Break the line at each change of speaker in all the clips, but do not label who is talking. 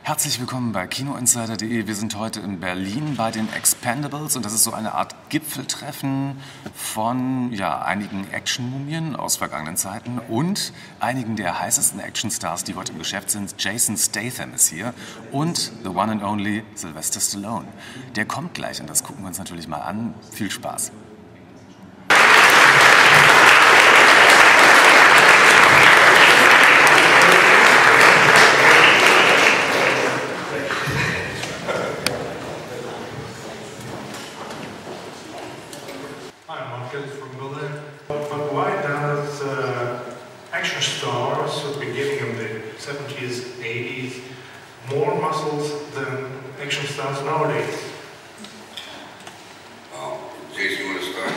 Herzlich willkommen bei kinoinsider.de. Wir sind heute in Berlin bei den Expendables und das ist so eine Art Gipfeltreffen von einigen Action-Mumien aus vergangenen Zeiten und einigen der heißesten Actionstars, die heute im Geschäft sind. Jason Statham ist hier und the one and only Sylvester Stallone. Der kommt gleich und das gucken wir uns natürlich mal an. Viel Spaß!
From Berlin. But why does action stars at the beginning of the 70s, 80s, more muscles than action stars nowadays?
Jason, you want to start?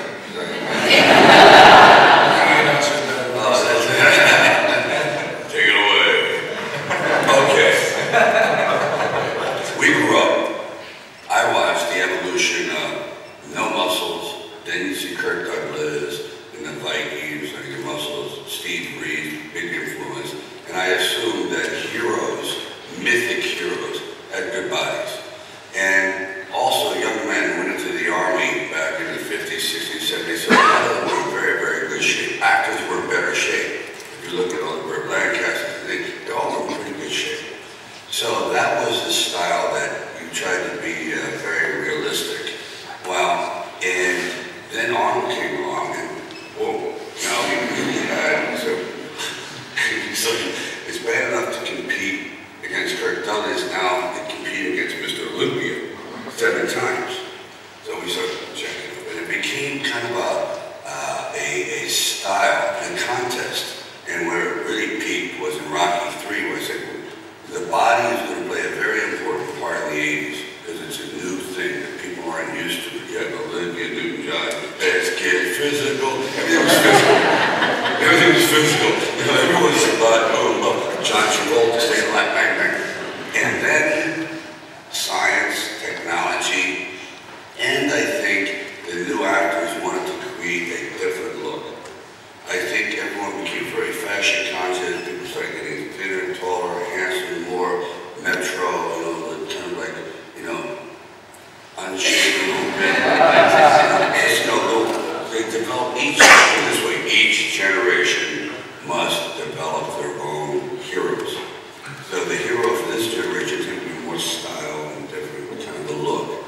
Take it away. Okay. We grew up. I watched the evolution of no muscles. Then you see Kirk Douglas and the Vikings, like the muscles, Steve Reed, big influence. And I assumed that heroes, mythic heroes, had good bodies. And also young men went into the army back in the 50s, 60s, 70s, so a lot of them were in very, very good shape. Actors were in better shape. If you look at all the Burt Lancasters, they all were in pretty good shape. So that was the style that you tried to be very realistic. Well, and then Arnold came along and, whoa, now he really had, so it's bad enough to compete against Kirk Douglas, now to compete against Mr. Olympia 7 times. So we started checking it, but it became kind of a style, a contest, and where it really peaked was in Rocky III, where I said, the body is going to play a very important part in the 80s, because it's a new thing that people aren't used to. You had Olympia, Newton-John, let's get physical. Everything was physical. Everything was physical. You know, everyone was about, John Travolta saying like bang, bang. And then science, technology, and I think the new actors wanted to create a different look. I think everyone became very fashion conscious. People started getting thinner, taller, handsome, more metro, kind of like, unshaven a little bit. They develop each generation must develop their own heroes. So the hero for this generation is going to be more style and different kind of the look.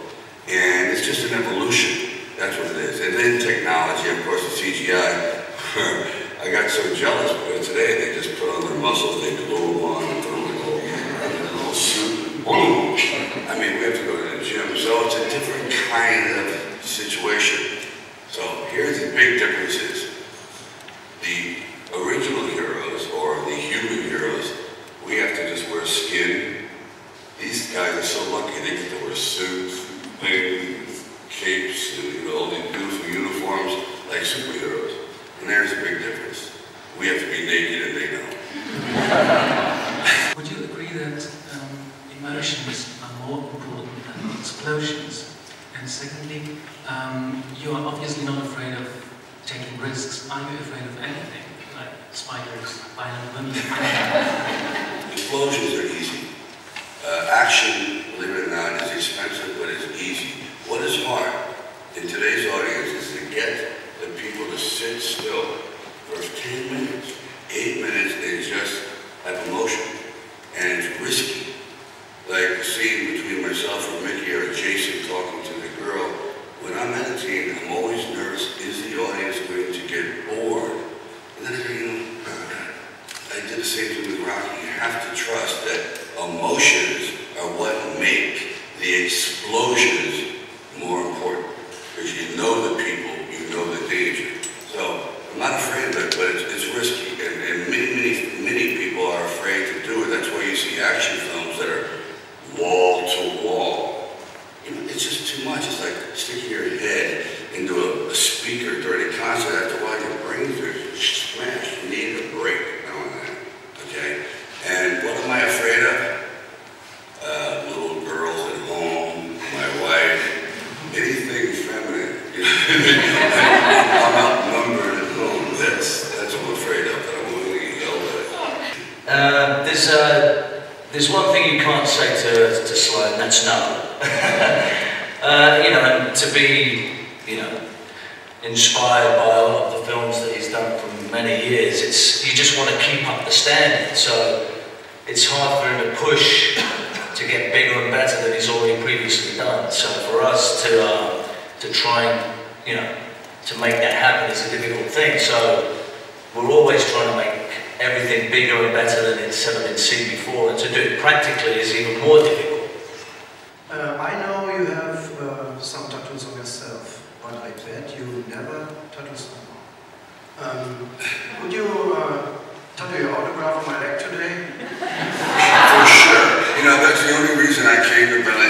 And it's just an evolution. That's what it is. And then technology, of course, the CGI. I got so jealous because today they just put on their muscles, they glue them on and put them in a little suit. Boom! I mean, we have to go to the gym. So it's a different kind of situation. So here's the big differences. The original heroes, or the human heroes, we have to just wear skin. These guys are so lucky they get to wear suits, things, capes, and all these beautiful uniforms like superheroes. And there's a big difference. We have to be naked and they don't.
Would you agree that emotions are more important than explosions? And secondly, you are obviously not afraid of taking risks. Are you afraid of anything? Like spiders, violent women?
Explosions are easy. Action, believe it or not, is expensive, but it's easy. What is hard in today's audience is to get the people to sit still for 10 minutes, 8 minutes, and just have emotion. And it's risky. Like the scene between myself and Mickey or Jason talking to the girl. When I'm meditating, I'm always nervous. Is the audience going to get bored? And then I did the same thing with Rocky. You have to trust that emotions are what make the explosions more important. Because you know the people, you know the danger. So I'm not afraid of it, but it's risky. And many people are afraid to do it. That's why you see action films that are wall to wall. It's just too much. It's like sticking your head into a speaker during a concert. After a while, your brains are smashed. You need a break now and then. Okay? And what am I afraid of? Little girls at home, my wife, anything feminine. I'm outnumbered at home. That's what I'm afraid of. That I'm willing to get yelled at.
There's there's one thing you can't say to Sloane, that's no. You know, and to be, you know, inspired by a lot of the films that he's done for many years, you just want to keep up the standard. So it's hard for him to push to get bigger and better than he's already previously done. So for us to try and, you know, to make that happen is a difficult thing. So we're always trying to make everything bigger and better than it's ever been seen before, and to do it practically is even more difficult.
I know you have some tattoos on yourself, but I bet you never tattoo someone. Would you tattoo your autograph on my leg today?
For sure. You know, that's the only reason I came to Berlin.